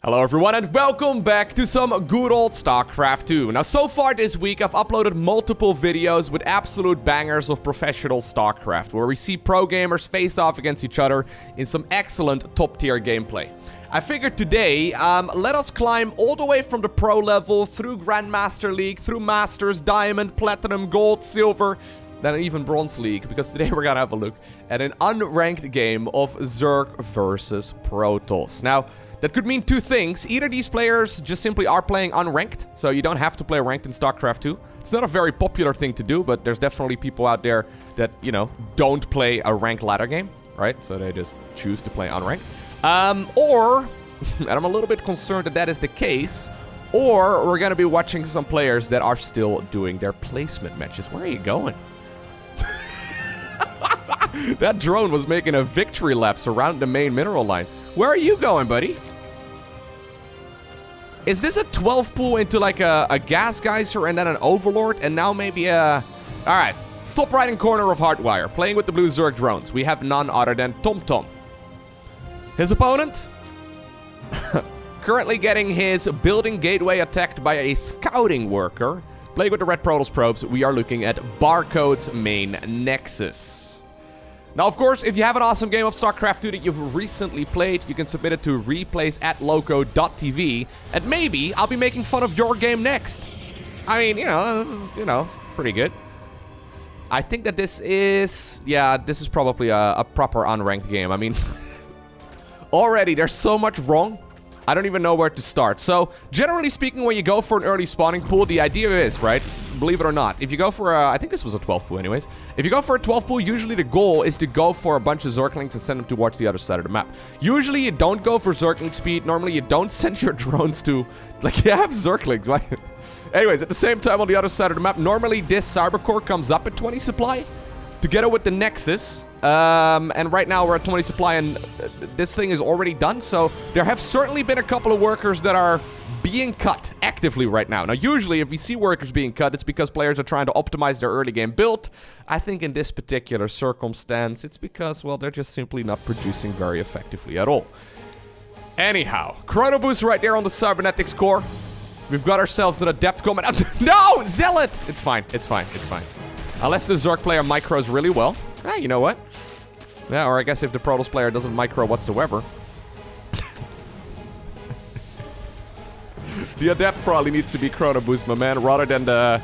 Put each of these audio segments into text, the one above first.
Hello everyone and welcome back to some good old StarCraft 2. Now so far this week I've uploaded multiple videos with absolute bangers of professional StarCraft, where we see pro gamers face off against each other in some excellent top tier gameplay. I figured today, let us climb all the way from the pro level, through Grandmaster League, through Masters, Diamond, Platinum, Gold, Silver, then even Bronze League, because today we're gonna have a look at an unranked game of Zerg versus Protoss. Now, that could mean two things. Either these players just simply are playing unranked, so you don't have to play ranked in StarCraft 2. It's not a very popular thing to do, but there's definitely people out there that, you know, don't play a ranked ladder game, right? So they just choose to play unranked. Or, and I'm a little bit concerned that that is the case, or we're gonna be watching some players that are still doing their placement matches. Where are you going? That drone was making a victory laps around the main mineral line. Where are you going, buddy? Is this a 12 pool into like a gas geyser and then an overlord and now maybe a... Alright, top right hand corner of Hardwire, playing with the blue Zerg drones. We have none other than TomTom. His opponent? Currently getting his building gateway attacked by a scouting worker. Playing with the red Protoss probes, we are looking at Barcode's main nexus. Now, of course, if you have an awesome game of StarCraft 2 that you've recently played, you can submit it to replays at LowkoTV, and maybe I'll be making fun of your game next. I mean, you know, this is, you know, pretty good. I think that this is, yeah, this is probably a proper unranked game. I mean, already there's so much wrong. I don't even know where to start. So, generally speaking, when you go for an early spawning pool, the idea is, right, believe it or not, if you go for a, I think this was a 12 pool anyways. If you go for a 12 pool, usually the goal is to go for a bunch of Zerglings and send them towards the other side of the map. Usually you don't go for Zergling speed. Normally you don't send your drones to, like, you have Zerglings, right? Anyways, at the same time on the other side of the map, normally this Cyber Core comes up at 20 supply together with the Nexus. And right now we're at 20 supply and this thing is already done. So there have certainly been a couple of workers that are being cut actively right now. Now, usually if we see workers being cut, it's because players are trying to optimize their early game build. I think in this particular circumstance, it's because, well, they're just simply not producing very effectively at all. Anyhow, Chrono Boost right there on the Cybernetics core. We've got ourselves an Adept coming out. No! Zealot! It's fine. It's fine. It's fine. Unless the Zerg player micros really well. Ah, you know what? Yeah, or I guess if the Protoss player doesn't micro whatsoever. The Adept probably needs to be Chrono Boost, my man, rather than the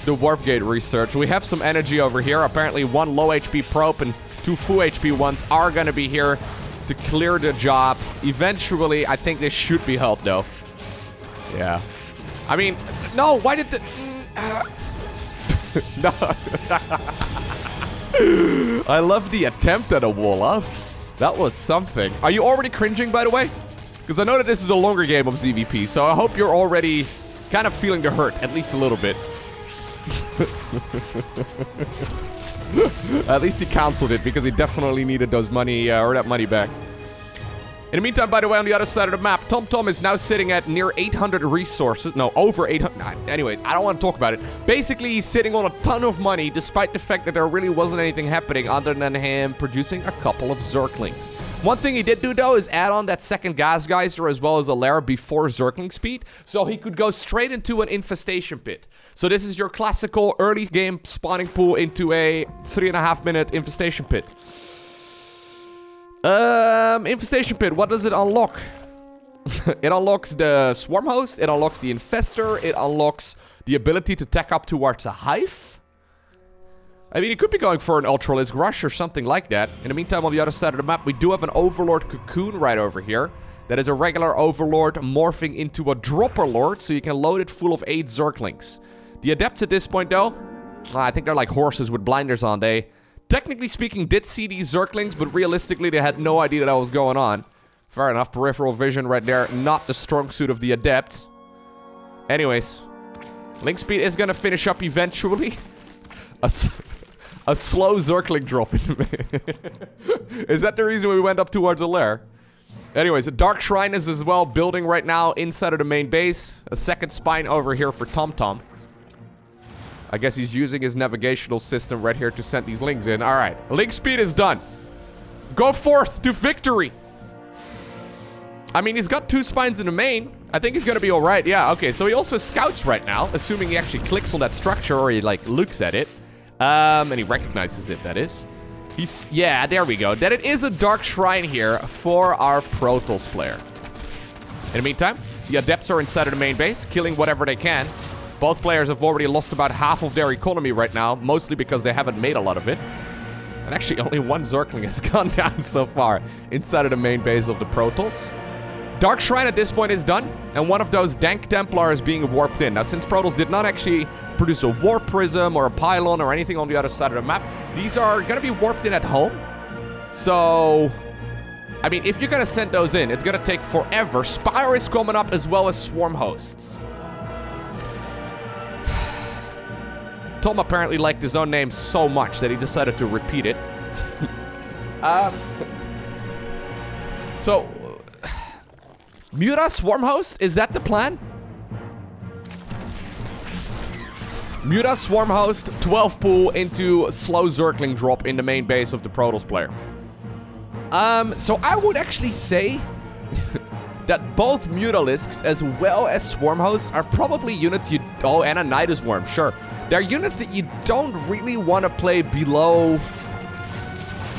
Warp Gate research. We have some energy over here. Apparently one low HP probe and two full HP ones are gonna be here to clear the job. Eventually, I think this should be helped, though. Yeah. I mean, no, why did the... No. I love the attempt at a wall-off. That was something. Are you already cringing, by the way? Because I know that this is a longer game of ZVP, so I hope you're already kind of feeling the hurt, at least a little bit. At least he canceled it, because he definitely needed those money, or that money back. In the meantime, by the way, on the other side of the map, TomTom is now sitting at near 800 resources. No, over 800. Anyways, I don't want to talk about it. Basically, he's sitting on a ton of money, despite the fact that there really wasn't anything happening other than him producing a couple of Zerglings. One thing he did do, though, is add on that second gas geyser as well as a lair before Zergling speed, so he could go straight into an infestation pit. So this is your classical early game spawning pool into a 3.5 minute infestation pit. Infestation pit, what does it unlock? It unlocks the swarm host, it unlocks the infestor, it unlocks the ability to tack up towards a hive. I mean, you could be going for an Ultralisk Rush or something like that. In the meantime, on the other side of the map, we do have an Overlord Cocoon right over here. That is a regular Overlord morphing into a Dropper Lord, so you can load it full of 8 Zerglings. The Adepts at this point, though, I think they're like horses with blinders on. They... technically speaking, did see these Zerglings, but realistically, they had no idea that was going on. Fair enough, peripheral vision right there, not the strong suit of the Adept. Anyways, link speed is gonna finish up eventually. A slow Zergling drop. Is that the reason we went up towards the lair? Anyways, a Dark Shrine is as well building right now inside of the main base. A second spine over here for TomTom. I guess he's using his navigational system right here to send these links in. All right, link speed is done. Go forth to victory. I mean, he's got 2 spines in the main. I think he's gonna be alright. Yeah, okay. So he also scouts right now, assuming he actually clicks on that structure or he, like, looks at it. And he recognizes it, that is. Yeah, there we go. That it is a Dark Shrine here for our Protoss player. In the meantime, the Adepts are inside of the main base, killing whatever they can. Both players have already lost about half of their economy right now, mostly because they haven't made a lot of it. And actually, only 1 Zergling has gone down so far inside of the main base of the Protoss. Dark Shrine at this point is done, and one of those dank Templar is being warped in. Now, since Protoss did not actually produce a Warp Prism or a Pylon or anything on the other side of the map, these are going to be warped in at home. So, I mean, if you're going to send those in, it's going to take forever. Spire is coming up as well as Swarm Hosts. Tom apparently liked his own name so much that he decided to repeat it. So, Muta Swarm Host, is that the plan? Muta Swarm Host, 12 pull into slow Zergling drop in the main base of the Protoss player. So I would actually say that both Mutalisks as well as Swarm Hosts are probably units you... Oh, and a Nidus Worm, sure. They're units that you don't really want to play below...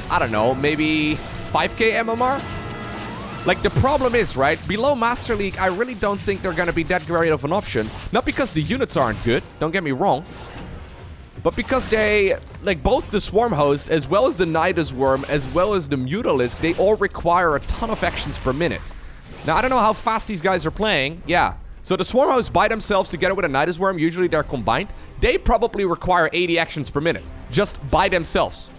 I don't know, maybe 5k MMR? Like, the problem is, right, below Master League, I really don't think they're gonna be that great of an option. Not because the units aren't good, don't get me wrong. But because they, like, both the Swarm Host, as well as the Nidus Worm, as well as the Mutalisk, they all require a ton of actions per minute. Now, I don't know how fast these guys are playing. Yeah. So the Swarm Hosts by themselves together with a Nidus Worm, usually they're combined. They probably require 80 actions per minute. Just by themselves.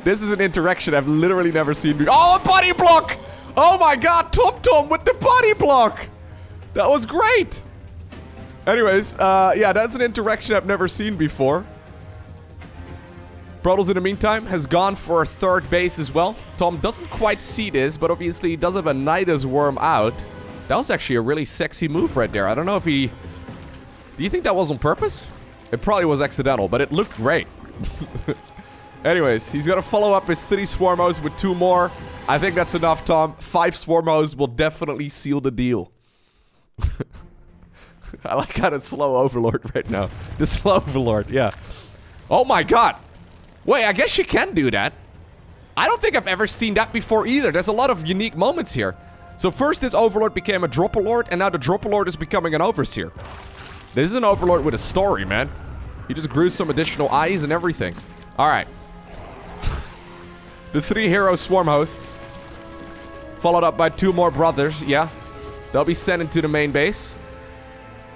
This is an interaction I've literally never seen before. Oh, a body block! Oh my god, Tom with the body block! That was great! Anyways, yeah, that's an interaction I've never seen before. Protoss, in the meantime, has gone for a 3rd base as well. Tom doesn't quite see this, but obviously he does have a Nidus Worm out. That was actually a really sexy move right there. I don't know if he... Do you think that was on purpose? It probably was accidental, but it looked great. Anyways, he's gonna follow up his 3 Swarm Hosts with 2 more. I think that's enough, Tom. 5 Swarm Hosts will definitely seal the deal. I like how the slow Overlord right now. The slow Overlord, yeah. Oh my god. Wait, I guess you can do that. I don't think I've ever seen that before either. There's a lot of unique moments here. So first this Overlord became a Dropper Lord, and now the Dropper Lord is becoming an Overseer. This is an Overlord with a story, man. He just grew some additional eyes and everything. Alright. The 3 hero Swarm Hosts. Followed up by 2 more brothers, yeah. They'll be sent into the main base.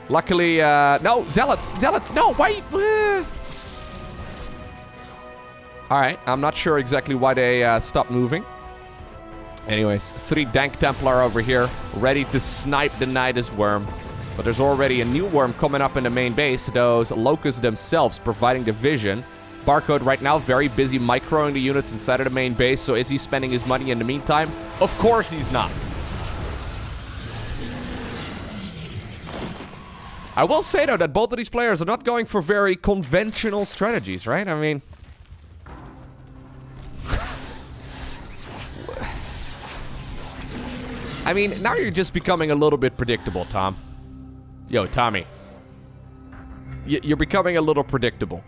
Luckily, no, Zealots, no, why? Alright, I'm not sure exactly why they stopped moving. Anyways, 3 dank Templar over here, ready to snipe the Nidus Worm. But there's already a new worm coming up in the main base, those Locusts themselves providing the vision. Barcode right now very busy microing the units inside of the main base, so is he spending his money in the meantime? Of course he's not. I will say, though, that both of these players are not going for very conventional strategies, right? I mean... now you're just becoming a little bit predictable, Tom. Yo, Tommy. You're becoming a little predictable.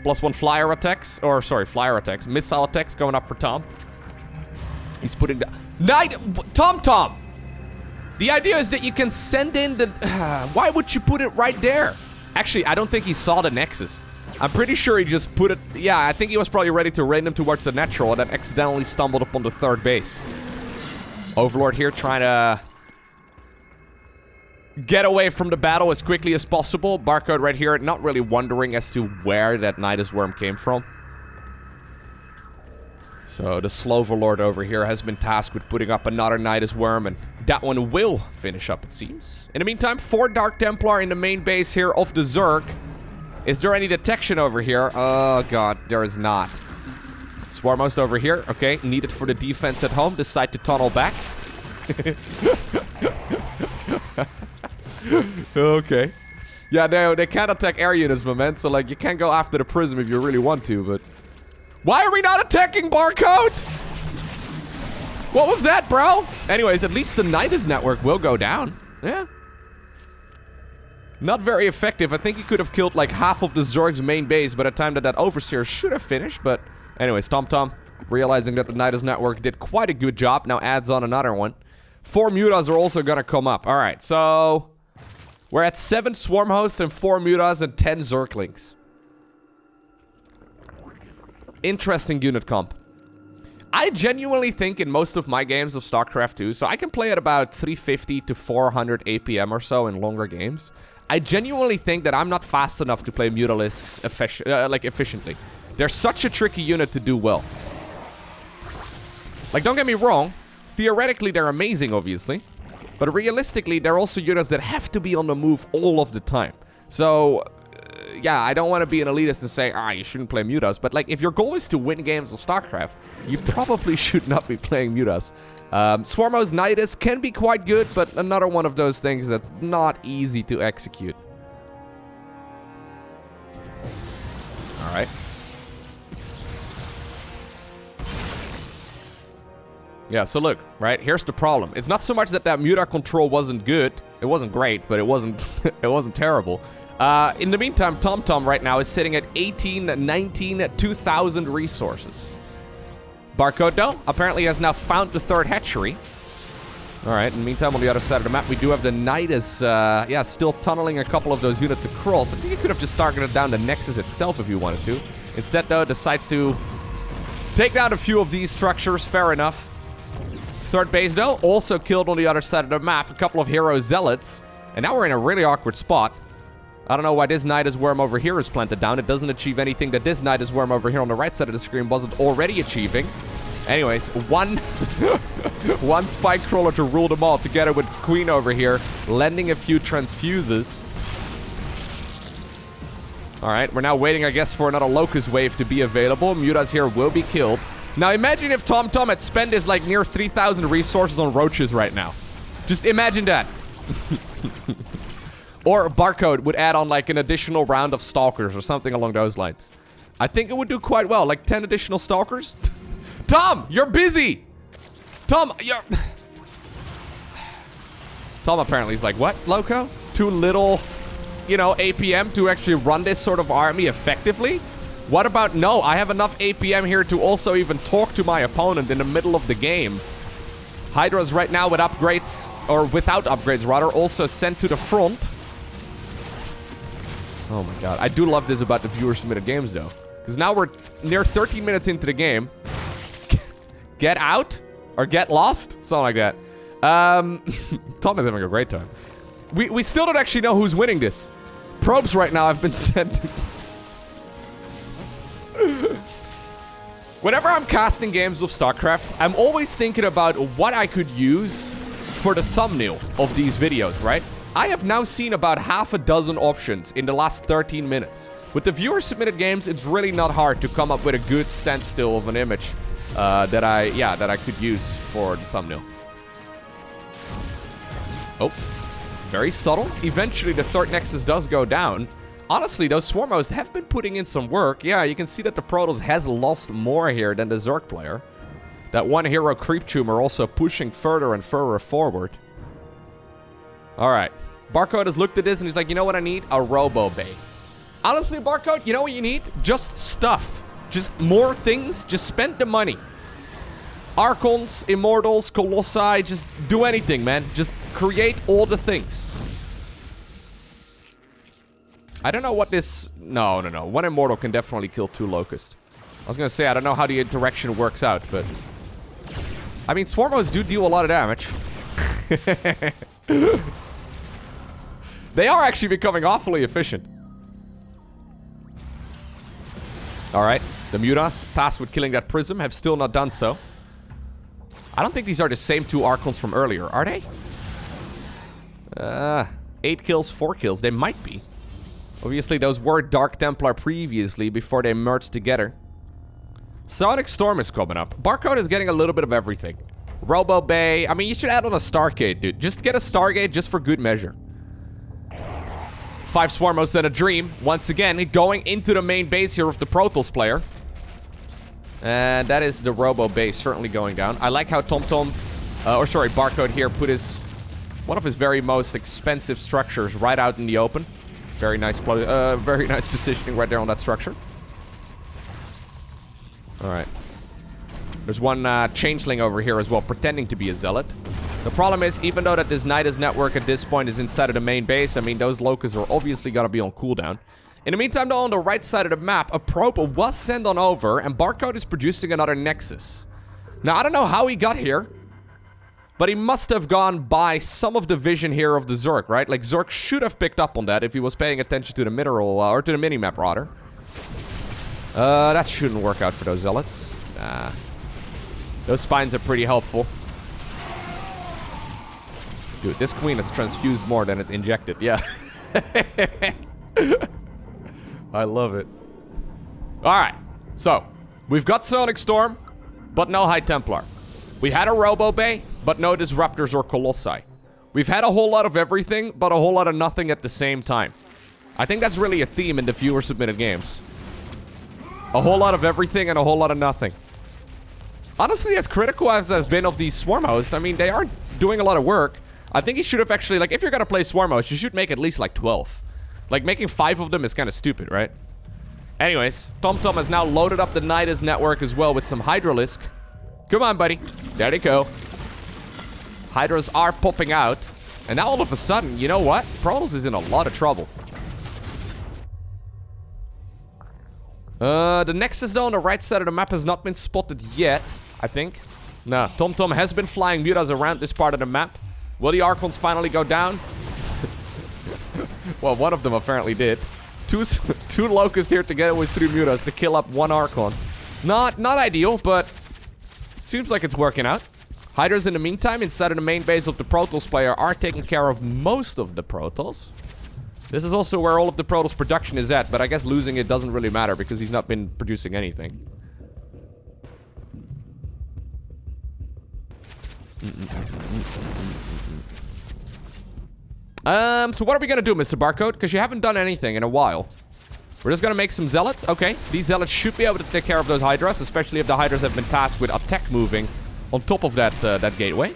+1 flyer attacks, or sorry, flyer attacks. Missile attacks going up for Tom. He's putting the... Tom! The idea is that you can send in the... why would you put it right there? Actually, I don't think he saw the Nexus. I'm pretty sure he just put it... Yeah, I think he was probably ready to rain him towards the natural and then accidentally stumbled upon the 3rd base. Overlord here trying to... get away from the battle as quickly as possible. Barcode right here, not really wondering as to where that Nidus Worm came from. So the Sloverlord over here has been tasked with putting up another Nidus Worm, and that one will finish up, it seems. In the meantime, 4 Dark Templar in the main base here of the Zerg. Is there any detection over here? Oh god, there is not. Swarmhost over here, okay, needed for the defense at home. Decide to tunnel back. Okay. Yeah, they can't attack air units, my man, so like you can't go after the prism if you really want to, but Why are we not attacking Barcode? What was that, bro? Anyways, at least the Nidus network will go down. Yeah. Not very effective. I think he could have killed like half of the Zerg's main base by the time that Overseer should have finished. But anyways, TomTom, realizing that the Nidus network did quite a good job, now adds on another one. 4 Mutas are also gonna come up. Alright, so we're at 7 Swarm Hosts and 4 Mutas and 10 Zerglings. Interesting unit comp. I genuinely think in most of my games of StarCraft 2, so I can play at about 350 to 400 APM or so in longer games. I genuinely think that I'm not fast enough to play Mutalisks efficiently. They're such a tricky unit to do well. Like, don't get me wrong. Theoretically, they're amazing, obviously. But realistically, they're also units that have to be on the move all of the time. So, yeah, I don't want to be an elitist and say, you shouldn't play Mutas. But, like, if your goal is to win games of StarCraft, you probably should not be playing Mutas. Swarmos Nidus can be quite good, but another one of those things that's not easy to execute. Alright. Yeah, so look, right? Here's the problem. It's not so much that Muta control wasn't good. It wasn't great, but it wasn't it wasn't terrible. In the meantime, TomTom right now is sitting at 18, 19, 2,000 resources. Barcode, though, apparently has now found the 3rd hatchery. Alright, in the meantime, on the other side of the map, we do have the Nidus, yeah, still tunneling a couple of those units across. I think you could have just targeted down the Nexus itself if you wanted to. Instead, though, decides to take down a few of these structures. Fair enough. 3rd base, though, also killed on the other side of the map. A couple of hero zealots. And now we're in a really awkward spot. I don't know why this Nidus worm over here is planted down. It doesn't achieve anything that this Nidus worm over here on the right side of the screen wasn't already achieving. Anyways, one spike crawler to rule them all, together with Queen over here, lending a few transfuses. Alright, we're now waiting, I guess, for another Locust wave to be available. Mutas here will be killed. Now, imagine if TomTom had spent his, like, near 3,000 resources on roaches right now. Just imagine that. Or Barcode would add on, like, an additional round of Stalkers or something along those lines. I think it would do quite well. Like, 10 additional Stalkers? Tom, you're busy! Tom, you're... Tom apparently is like, what, Lowko? Too little, you know, APM to actually run this sort of army effectively? What about, no, I have enough APM here to also even talk to my opponent in the middle of the game. Hydra's right now with upgrades, or without upgrades rather, also sent to the front. Oh my god. I do love this about the viewer-submitted games, though. Because now we're near 13 minutes into the game. Get out? Or get lost? Something like that. Tom is having a great time. We still don't actually know who's winning this. Probes right now have been sent. Whenever I'm casting games of StarCraft, I'm always thinking about what I could use for the thumbnail of these videos, right? I have now seen about half a dozen options in the last 13 minutes. With the viewer-submitted games, it's really not hard to come up with a good standstill of an image that I could use for the thumbnail. Oh, very subtle. Eventually, the 3rd Nexus does go down. Honestly, those Swarmos have been putting in some work. Yeah, you can see that the Protoss has lost more here than the Zerg player. That one hero Creep Tumor also pushing further and further forward. Alright. Barcode has looked at this and he's like, you know what I need? A Robo Bay. Honestly, Barcode, you know what you need? Just stuff. Just more things. Just spend the money. Archons, Immortals, Colossi, just do anything, man. Just create all the things. I don't know what this... No. One Immortal can definitely kill 2 Locusts. I was gonna say, I don't know how the interaction works out, but... I mean, Swarmos do deal a lot of damage. They are actually becoming awfully efficient. Alright, the Mutas, tasked with killing that Prism, have still not done so. I don't think these are the same 2 Archons from earlier, are they? 8 kills, 4 kills, they might be. Obviously, those were Dark Templar previously, before they merged together. Sonic Storm is coming up. Barcode is getting a little bit of everything. Robo Bay. I mean, you should add on a Stargate, dude. Just get a Stargate just for good measure. 5 Swarmos and a Dream. Once again, going into the main base here of the Protoss player. And that is the Robo base certainly going down. I like how Barcode here put one of his very most expensive structures right out in the open. Very nice positioning right there on that structure. Alright. There's one changeling over here as well, pretending to be a zealot. The problem is, even though that this Nidus network at this point is inside of the main base, I mean, those Locus are obviously gonna be on cooldown. In the meantime, though, on the right side of the map, a probe was sent on over, and Barcode is producing another Nexus. Now, I don't know how he got here, but he must have gone by some of the vision here of the Zerg, right? Like, Zerg should have picked up on that if he was paying attention to the mineral, or to the minimap, rather. That shouldn't work out for those Zealots. Nah. Those spines are pretty helpful. Dude, this queen is transfused more than it's injected. Yeah. I love it. Alright. So, we've got Sonic Storm, but no High Templar. We had a Robo Bay, but no Disruptors or Colossi. We've had a whole lot of everything, but a whole lot of nothing at the same time. I think that's really a theme in the viewer-submitted games. A whole lot of everything and a whole lot of nothing. Honestly, as critical as I've been of these Swarm hosts, I mean, they are doing a lot of work. I think you should have actually, like, if you're gonna play Swarm hosts, you should make at least, like, 12. Like, making 5 of them is kind of stupid, right? Anyways, TomTom has now loaded up the Nidus network as well with some Hydralisk. Come on, buddy. There they go. Hydras are popping out. And now all of a sudden, you know what? Protoss is in a lot of trouble. The Nexus, though, on the right side of the map has not been spotted yet, I think. No, TomTom has been flying mutas around this part of the map. Will the Archons finally go down? Well, one of them apparently did. Two Locusts here together with 3 mutas to kill up 1 Archon. Not ideal, but seems like it's working out. Hydras, in the meantime, inside of the main base of the Protoss player, are taking care of most of the Protoss. This is also where all of the Protoss production is at, but I guess losing it doesn't really matter because he's not been producing anything. So what are we gonna do, Mr. Barcode? Because you haven't done anything in a while. We're just gonna make some Zealots. Okay, these Zealots should be able to take care of those Hydras, especially if the Hydras have been tasked with attack moving on top of that gateway.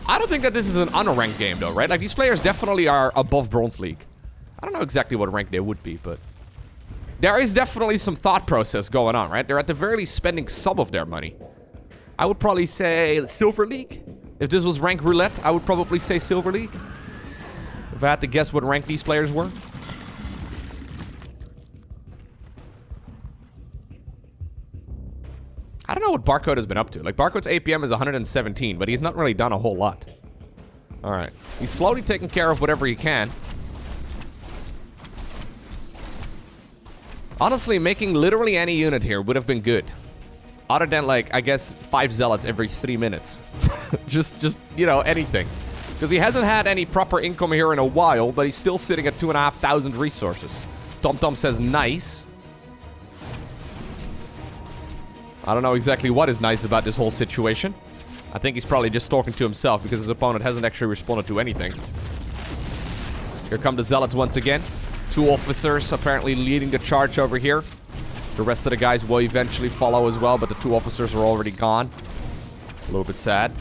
I don't think that this is an unranked game, though, right? Like, these players definitely are above Bronze League. I don't know exactly what rank they would be, but there is definitely some thought process going on, right? They're at the very least spending some of their money. I would probably say Silver League. If this was rank roulette, I would probably say Silver League. If I had to guess what rank these players were. I don't know what Barcode has been up to. Like, Barcode's APM is 117, but he's not really done a whole lot. Alright. He's slowly taking care of whatever he can. Honestly, making literally any unit here would have been good. Other than, like, I guess 5 Zealots every 3 minutes. just, you know, anything. Because he hasn't had any proper income here in a while, but he's still sitting at 2,500 resources. TomTom says nice. I don't know exactly what is nice about this whole situation. I think he's probably just talking to himself because his opponent hasn't actually responded to anything. Here come the Zealots once again. 2 officers apparently leading the charge over here. The rest of the guys will eventually follow as well, but the 2 officers are already gone. A little bit sad.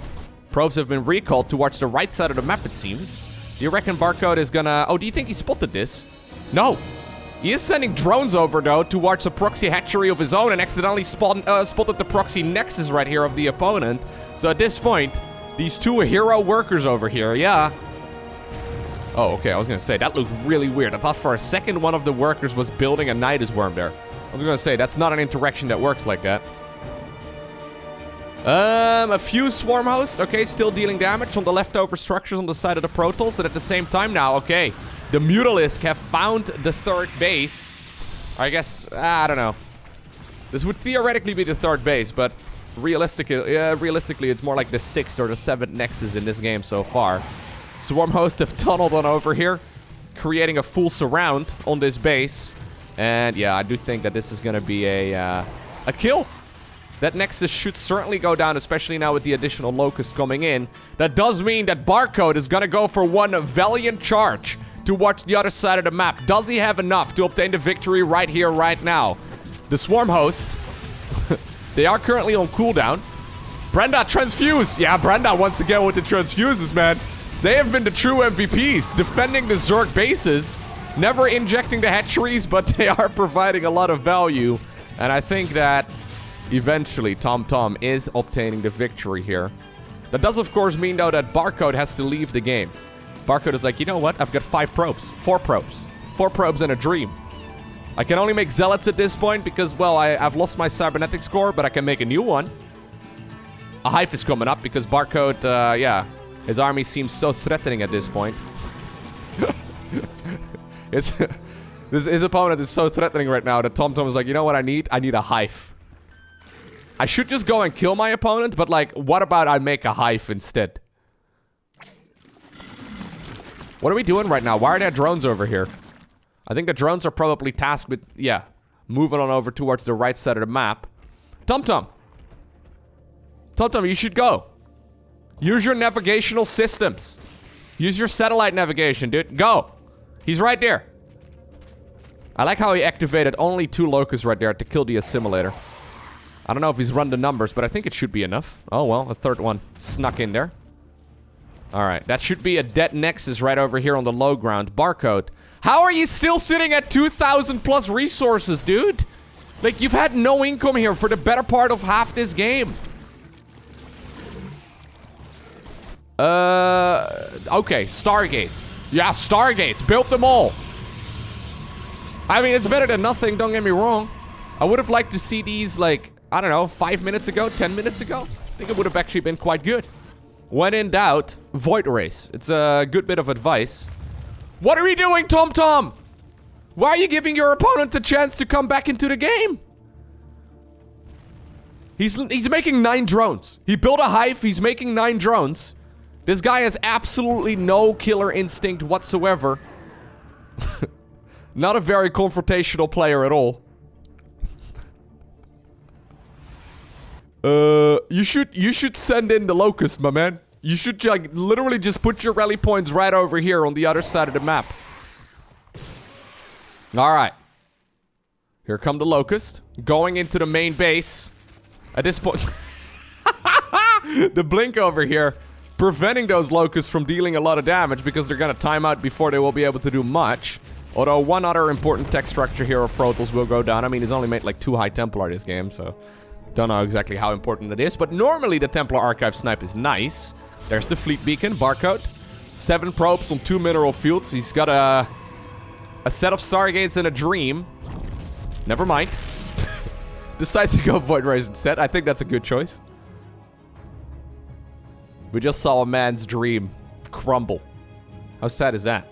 Probes have been recalled towards the right side of the map, it seems. Do you reckon Barcode is gonna... Oh, do you think he spotted this? No. He is sending drones over, though, towards a proxy hatchery of his own and accidentally spotted the proxy nexus right here of the opponent. So at this point, these 2 hero workers over here, yeah. Oh, okay, I was gonna say, that looked really weird. I thought for a second one of the workers was building a Nidus worm there. I was gonna say, that's not an interaction that works like that. A few Swarm hosts, okay, still dealing damage on the leftover structures on the side of the Protoss, and at the same time now, okay, the Mutalisk have found the 3rd base. I guess, I don't know. This would theoretically be the 3rd base, but realistically, it's more like the 6th or the 7th Nexus in this game so far. Swarm hosts have tunneled on over here, creating a full surround on this base. And yeah, I do think that this is gonna be a kill. That Nexus should certainly go down, especially now with the additional Locust coming in. That does mean that Barcode is gonna go for one valiant charge towards the other side of the map. Does he have enough to obtain the victory right here, right now? The Swarm host They are currently on cooldown. Brenda, transfuse! Yeah, Brenda once again with the transfuses, man. They have been the true MVPs, defending the Zerg bases, never injecting the hatcheries, but they are providing a lot of value. And I think that eventually TomTom is obtaining the victory here. That does, of course, mean, though, that Barcode has to leave the game. Barcode is like, you know what? I've got 5 probes. 4 probes. 4 probes and a dream. I can only make zealots at this point because, well, I've lost my cybernetics core, but I can make a new one. A hive is coming up because Barcode, yeah, his army seems so threatening at this point. His opponent is so threatening right now that TomTom is like, you know what I need? I need a hive. I should just go and kill my opponent, but like, what about I make a hive instead? What are we doing right now? Why are there drones over here? I think the drones are probably tasked with, yeah, moving on over towards the right side of the map. TomTom. TomTom, you should go. Use your navigational systems. Use your satellite navigation, dude. Go. He's right there. I like how he activated only 2 locusts right there to kill the assimilator. I don't know if he's run the numbers, but I think it should be enough. Oh, well, a third one snuck in there. Alright, that should be a dead nexus right over here on the low ground. Barcode. How are you still sitting at 2,000 plus resources, dude? Like, you've had no income here for the better part of half this game. Okay, Stargates. Yeah, Stargates. Built them all. I mean, it's better than nothing, don't get me wrong. I would have liked to see these, like, I don't know, 5 minutes ago, 10 minutes ago. I think it would have actually been quite good. When in doubt, Void Race. It's a good bit of advice. What are we doing, TomTom? Why are you giving your opponent a chance to come back into the game? He's making 9 drones. He built a hive, he's making 9 drones. This guy has absolutely no killer instinct whatsoever. Not a very confrontational player at all. You should send in the locust, my man. You should like literally just put your rally points right over here on the other side of the map. All right. Here come the locust going into the main base. At this point, the blink over here preventing those locusts from dealing a lot of damage because they're gonna time out before they will be able to do much. Although one other important tech structure here of Protoss will go down. I mean, he's only made like 2 high Templar this game, so don't know exactly how important it is. But normally the Templar Archive snipe is nice. There's the fleet beacon, Barcode. 7 probes on 2 mineral fields. He's got a set of Stargates and a dream. Never mind. Decides to go Void Race instead. I think that's a good choice. We just saw a man's dream crumble. How sad is that?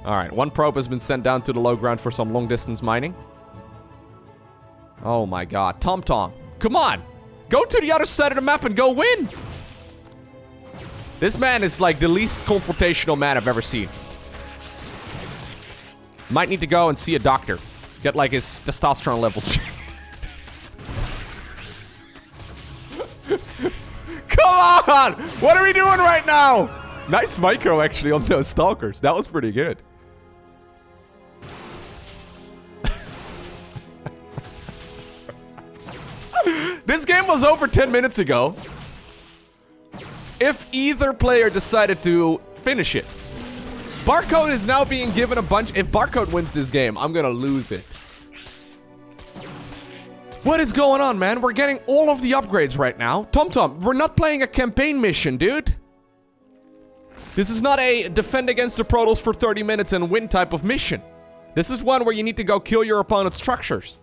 Alright, 1 probe has been sent down to the low ground for some long distance mining. Oh my god. TomTom, come on! Go to the other side of the map and go win! This man is like the least confrontational man I've ever seen. Might need to go and see a doctor. Get like his testosterone levels checked. Come on! What are we doing right now? Nice micro actually on those stalkers. That was pretty good. This game was over 10 minutes ago. If either player decided to finish it. Barcode is now being given a bunch. If Barcode wins this game, I'm gonna lose it. What is going on, man? We're getting all of the upgrades right now. TomTom, we're not playing a campaign mission, dude. This is not a defend against the Protoss for 30 minutes and win type of mission. This is one where you need to go kill your opponent's structures.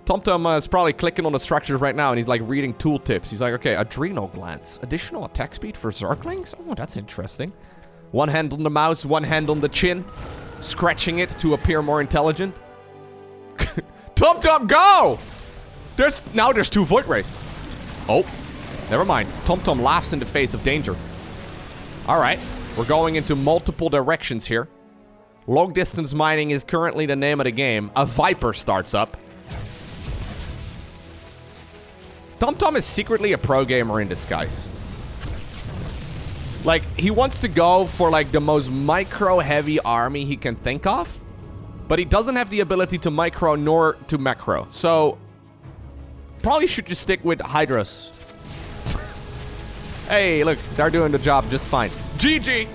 TomTom is probably clicking on the structures right now and he's like reading tooltips. He's like, okay, adrenal glands. Additional attack speed for Zerglings? Oh, that's interesting. 1 hand on the mouse, 1 hand on the chin. Scratching it to appear more intelligent. TomTom, go! Now there's 2 Void Rays. Oh, never mind. TomTom laughs in the face of danger. Alright, we're going into multiple directions here. Long distance mining is currently the name of the game. A Viper starts up. TomTom is secretly a pro gamer in disguise. Like, he wants to go for like the most micro-heavy army he can think of. but he doesn't have the ability to micro nor to macro. So, probably should just stick with Hydras. Hey, look, they're doing the job just fine. GG!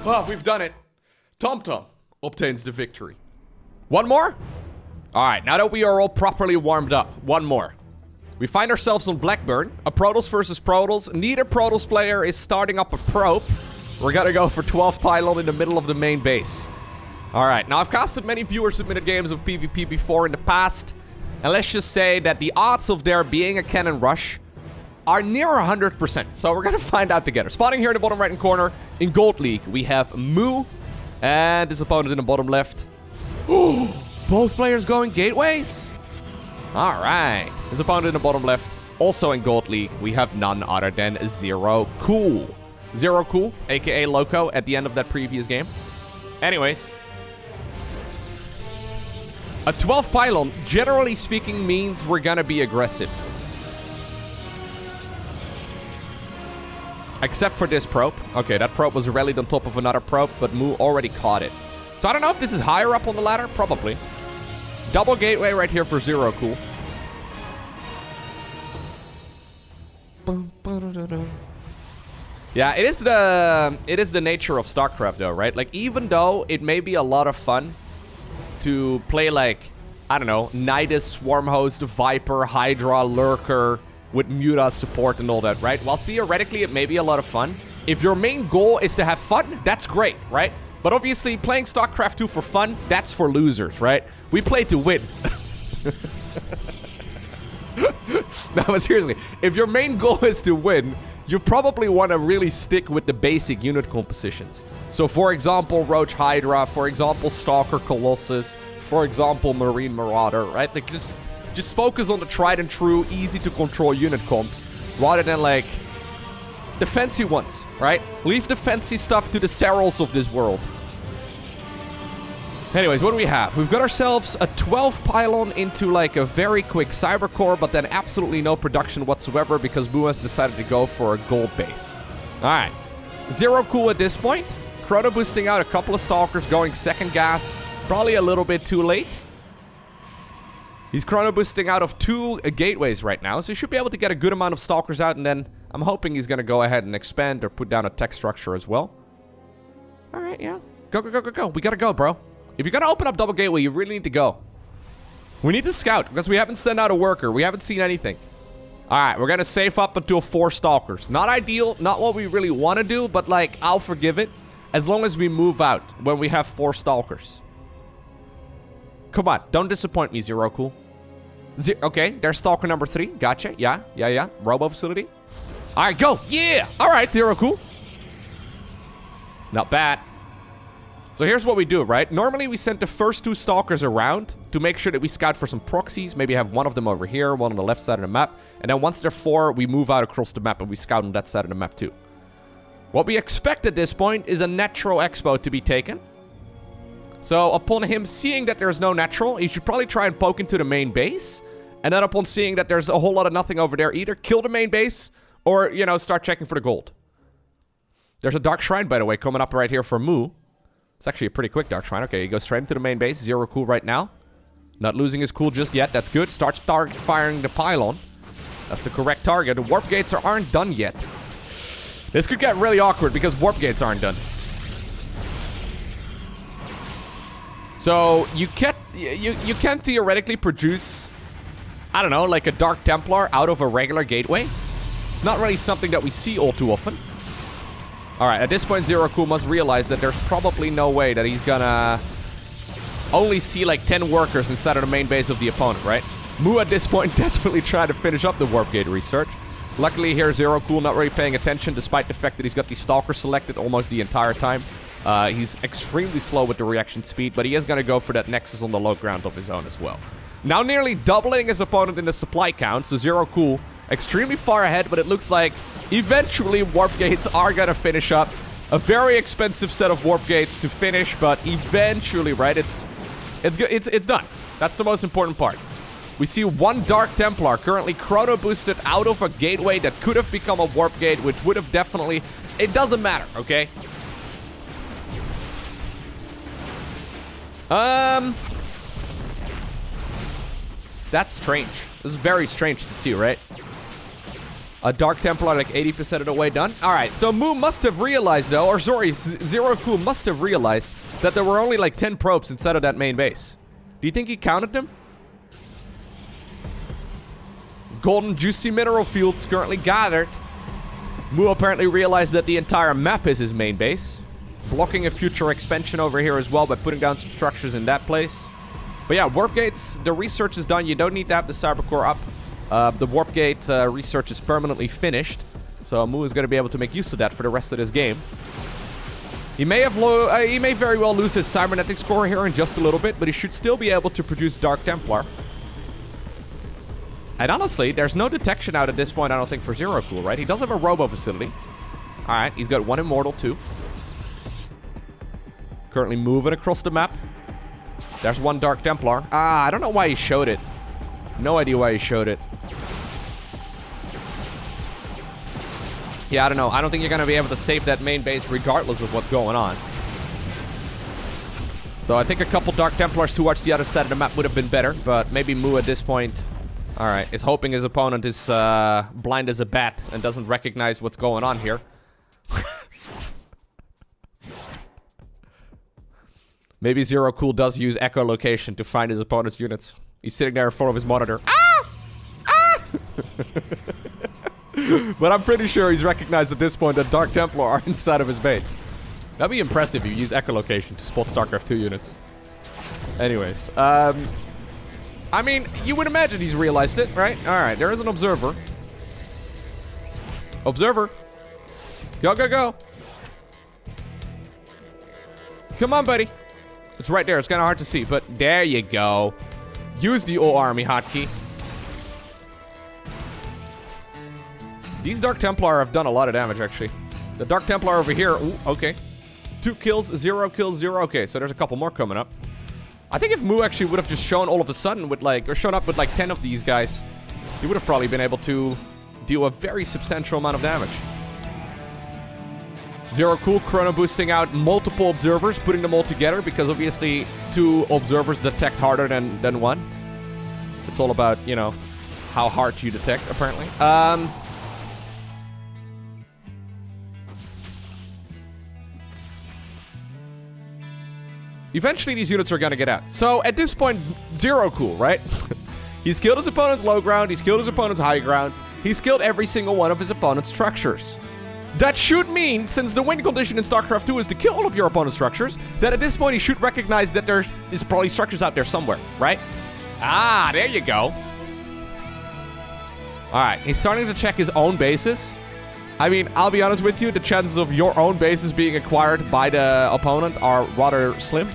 Oh, we've done it. TomTom obtains the victory. One more? Alright, now that we are all properly warmed up, one more. We find ourselves on Blackburn, a Protoss versus Protoss. Neither Protoss player is starting up a probe. We're gonna go for 12 pylon in the middle of the main base. Alright, now I've casted many viewer-submitted games of PvP before in the past. And let's just say that the odds of there being a cannon rush are near 100%. So we're gonna find out together. Spotting here in the bottom right-hand corner, in Gold League, we have Moo and his opponent in the bottom left. Ooh, both players going gateways? Alright. His opponent in the bottom left, also in Gold League, we have none other than Zero Cool. Zero Cool, aka Lowko, at the end of that previous game. Anyways. A 12 pylon, generally speaking, means we're gonna be aggressive. Except for this probe. Okay, that probe was rallied on top of another probe, but Moo already caught it. So I don't know if this is higher up on the ladder. Probably. Double gateway right here for Zero Cool. Yeah, it is the nature of StarCraft though, right? Like, even though it may be a lot of fun to play like, I don't know, Nidus, Swarmhost, Viper, Hydra, Lurker, with Muta support and all that, right? While theoretically it may be a lot of fun, if your main goal is to have fun, that's great, right? But obviously, playing StarCraft 2 for fun, that's for losers, right? We play to win. No, but seriously, if your main goal is to win, you probably want to really stick with the basic unit compositions. So, for example, Roach Hydra, for example, Stalker Colossus, for example, Marine Marauder, right? Like, just focus on the tried and true, easy to control unit comps, rather than, like, the fancy ones, right? Leave the fancy stuff to the Serals of this world. Anyways, what do we have? We've got ourselves a 12 pylon into like a very quick cyber core, but then absolutely no production whatsoever because Boo has decided to go for a gold base. Alright. Zero Cool at this point. Chrono boosting out a couple of Stalkers, going second gas. Probably a little bit too late. He's chrono boosting out of 2 gateways right now, so he should be able to get a good amount of Stalkers out, and then I'm hoping he's going to go ahead and expand or put down a tech structure as well. Alright, yeah. Go, go, go, go, go. We gotta go, bro. If you're gonna open up double gateway, you really need to go. We need to scout, because we haven't sent out a worker. We haven't seen anything. Alright, we're gonna safe up until 4 Stalkers. Not ideal, not what we really want to do, but like, I'll forgive it. As long as we move out when we have 4 Stalkers. Come on, don't disappoint me, Zero Cool. Okay, there's Stalker number 3. Gotcha, yeah. Robo facility. Alright, go! Yeah! Alright, Zero Cool. Not bad. So here's what we do, right? Normally we send the first 2 Stalkers around to make sure that we scout for some proxies. Maybe have one of them over here, one on the left side of the map. And then once they're 4, we move out across the map and we scout on that side of the map too. What we expect at this point is a natural expo to be taken. So upon him seeing that there's no natural, he should probably try and poke into the main base. And then upon seeing that there's a whole lot of nothing over there, either kill the main base or, you know, start checking for the gold. There's a Dark Shrine, by the way, coming up right here for Moo. It's actually a pretty quick Dark Shrine. Okay, he goes straight into the main base. Zero Cool right now. Not losing his cool just yet. That's good. Starts firing the pylon. That's the correct target. The warp gates aren't done yet. This could get really awkward because warp gates aren't done. So, you can theoretically produce, I don't know, like a Dark Templar out of a regular gateway. It's not really something that we see all too often. Alright, at this point, Zero Cool must realize that there's probably no way that he's gonna only see like 10 workers inside of the main base of the opponent, right? Moo at this point desperately trying to finish up the warp gate research. Luckily here, Zero Cool not really paying attention despite the fact that he's got the Stalkers selected almost the entire time. He's extremely slow with the reaction speed, but he is gonna go for that Nexus on the low ground of his own as well. Now nearly doubling his opponent in the supply count, so Zero Cool extremely far ahead, but it looks like eventually warp gates are gonna finish up. A very expensive set of warp gates to finish, but eventually, right? It's done. That's the most important part. We see 1 Dark Templar currently chrono boosted out of a gateway that could have become a warp gate, which would have definitely... It doesn't matter, okay? That's strange. This is very strange to see, right? A Dark Templar like 80% of the way done. Alright, so Moo must have realized though, or sorry, Zero Cool must have realized that there were only like 10 probes inside of that main base. Do you think he counted them? Golden juicy mineral fields currently gathered. Moo apparently realized that the entire map is his main base. Blocking a future expansion over here as well by putting down some structures in that place. But yeah, warp gates, the research is done. You don't need to have the cybercore up. The warp gate research is permanently finished. So Moo is going to be able to make use of that for the rest of this game. He may very well lose his cybernetics core here in just a little bit, but he should still be able to produce Dark Templar. And honestly, there's no detection out at this point, I don't think, for Zero Cool, right? He does have a robo facility. Alright, he's got one immortal too. Currently moving across the map. There's one Dark Templar. I don't know why he showed it. No idea why he showed it. Yeah, I don't know. I don't think you're going to be able to save that main base regardless of what's going on. So I think a couple Dark Templars towards the other side of the map would have been better. But maybe Moo at this point, alright, is hoping his opponent is blind as a bat and doesn't recognize what's going on here. Maybe Zero Cool does use echolocation to find his opponent's units. He's sitting there in front of his monitor. Ah! Ah! But I'm pretty sure he's recognized at this point that Dark Templar are inside of his base. That'd be impressive if you use echolocation to spot StarCraft 2 units. Anyways, I mean, you would imagine he's realized it, right? Alright, there is an observer. Observer. Go, go, go. Come on, buddy. It's right there. It's kind of hard to see, but there you go. Use the O-Army hotkey. These Dark Templar have done a lot of damage, actually. The Dark Templar over here. Ooh, okay. 2 kills, 0 kills, 0. Okay, so there's a couple more coming up. I think if Moo actually would have just shown all of a sudden with like, or shown up with like 10 of these guys, he would have probably been able to deal a very substantial amount of damage. Zero Cool chrono boosting out multiple observers, putting them all together because obviously 2 observers detect harder than 1. It's all about, you know, how hard you detect, apparently. Eventually, these units are gonna get out. So, at this point, Zero Cool, right? He's killed his opponent's low ground, he's killed his opponent's high ground, he's killed every single one of his opponent's structures. That should mean, since the win condition in StarCraft 2 is to kill all of your opponent's structures, that at this point he should recognize that there is probably structures out there somewhere, right? Ah, there you go. Alright, he's starting to check his own bases. I mean, I'll be honest with you, the chances of your own bases being acquired by the opponent are rather slim.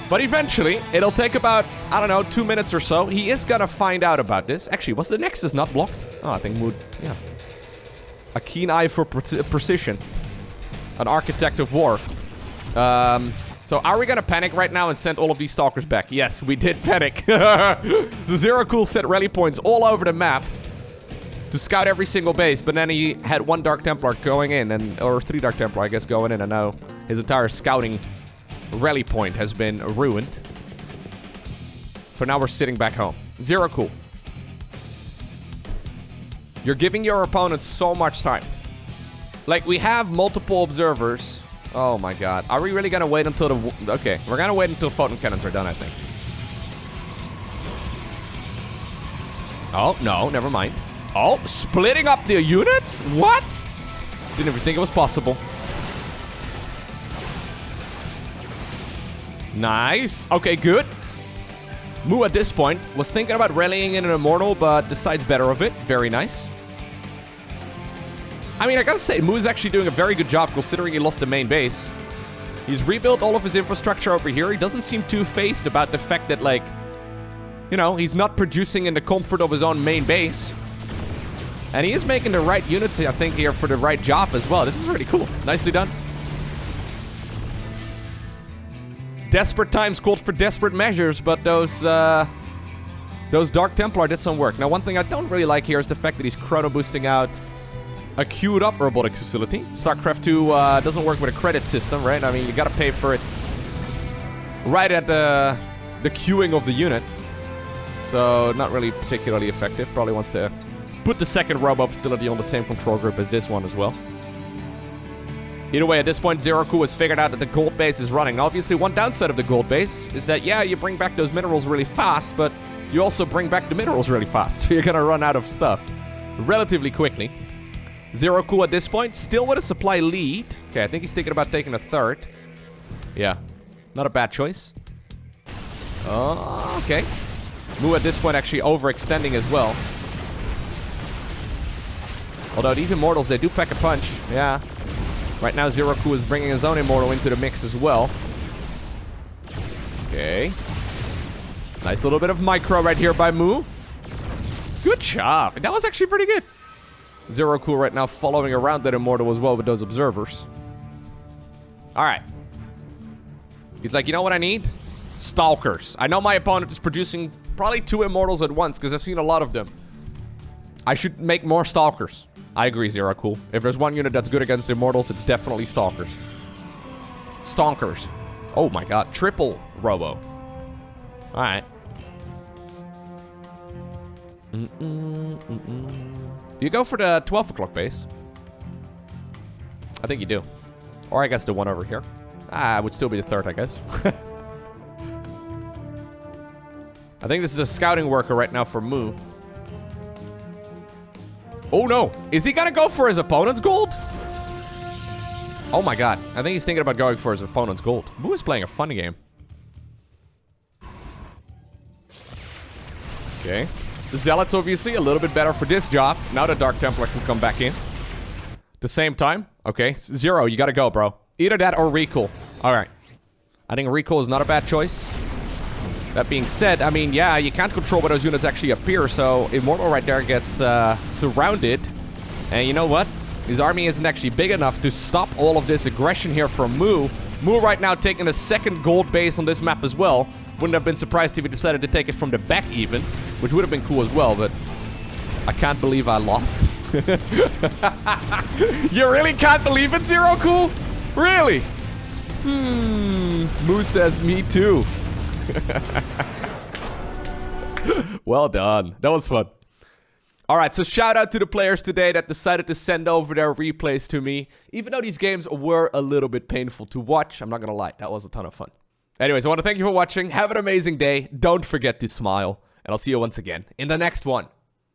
But eventually, it'll take about, I don't know, 2 minutes or so. He is gonna find out about this. Actually, was the Nexus not blocked? Oh, I think Mood, yeah. A keen eye for precision. An architect of war. So are we gonna panic right now and send all of these stalkers back? Yes, we did panic. So Zero Cool set rally points all over the map to scout every single base, but then he had 1 Dark Templar going in, or 3 Dark Templar, I guess, going in, and now his entire scouting rally point has been ruined. So now we're sitting back home. Zero Cool. You're giving your opponents so much time. Like, we have multiple observers. Oh my god. Are we really gonna wait until the... Okay, we're gonna wait until photon cannons are done, I think. Oh, no, never mind. Oh, splitting up the units? What? Didn't even think it was possible. Nice. Okay, good. Moo at this point was thinking about rallying in an Immortal, but decides better of it. Very nice. I mean, I gotta say, Moo is actually doing a very good job considering he lost the main base. He's rebuilt all of his infrastructure over here. He doesn't seem too phased about the fact that, like, you know, he's not producing in the comfort of his own main base. And he is making the right units, I think, here for the right job as well. This is really cool. Nicely done. Desperate times called for desperate measures, but those Dark Templar did some work. Now, one thing I don't really like here is the fact that he's chrono boosting out a queued up robotics facility. StarCraft 2 doesn't work with a credit system, right? I mean, you gotta pay for it right at the queuing of the unit. so not really particularly effective. Probably wants to put the second robo facility on the same control group as this one as well. Either way, at this point, Zeroku has figured out that the gold base is running. Now, obviously, one downside of the gold base is that, yeah, you bring back those minerals really fast, but you also bring back the minerals really fast. You're gonna run out of stuff relatively quickly. Zeroku at this point, still with a supply lead. Okay, I think he's thinking about taking a third. Yeah, not a bad choice. Oh, okay. Mu at this point actually overextending as well. Although these immortals, they do pack a punch. Yeah. Right now, Zeroku is bringing his own immortal into the mix as well. Okay. Nice little bit of micro right here by Mu. Good job. That was actually pretty good. Zeroku right now following around that immortal as well with those observers. Alright. He's like, you know what I need? Stalkers. I know my opponent is producing probably 2 immortals at once because I've seen a lot of them. I should make more stalkers. I agree, Zeroku. If there's one unit that's good against immortals, it's definitely stalkers. Stonkers. Oh my god. Triple robo. Alright. Do you go for the 12 o'clock base? I think you do. Or I guess the one over here. Ah, it would still be the third, I guess. I think this is a scouting worker right now for Mu. Oh no! Is he gonna go for his opponent's gold? Oh my god. I think he's thinking about going for his opponent's gold. Mu is playing a fun game. Okay. The Zealots obviously a little bit better for this job. Now the Dark Templar can come back in. The same time. Okay. Zero, you gotta go, bro. Either that or recall. Alright. I think recall is not a bad choice. That being said, I mean, yeah, you can't control where those units actually appear, so Immortal right there gets surrounded. And you know what? His army isn't actually big enough to stop all of this aggression here from Mu. Mu right now taking a second gold base on this map as well. Wouldn't have been surprised if he decided to take it from the back even, which would have been cool as well, but I can't believe I lost. You really can't believe it, Zeroku? Really? Mu says me too. Well done. That was fun. Alright, so shout out to the players today that decided to send over their replays to me. Even though these games were a little bit painful to watch, I'm not gonna lie, that was a ton of fun. Anyways, I want to thank you for watching. Have an amazing day. Don't forget to smile. And I'll see you once again in the next one.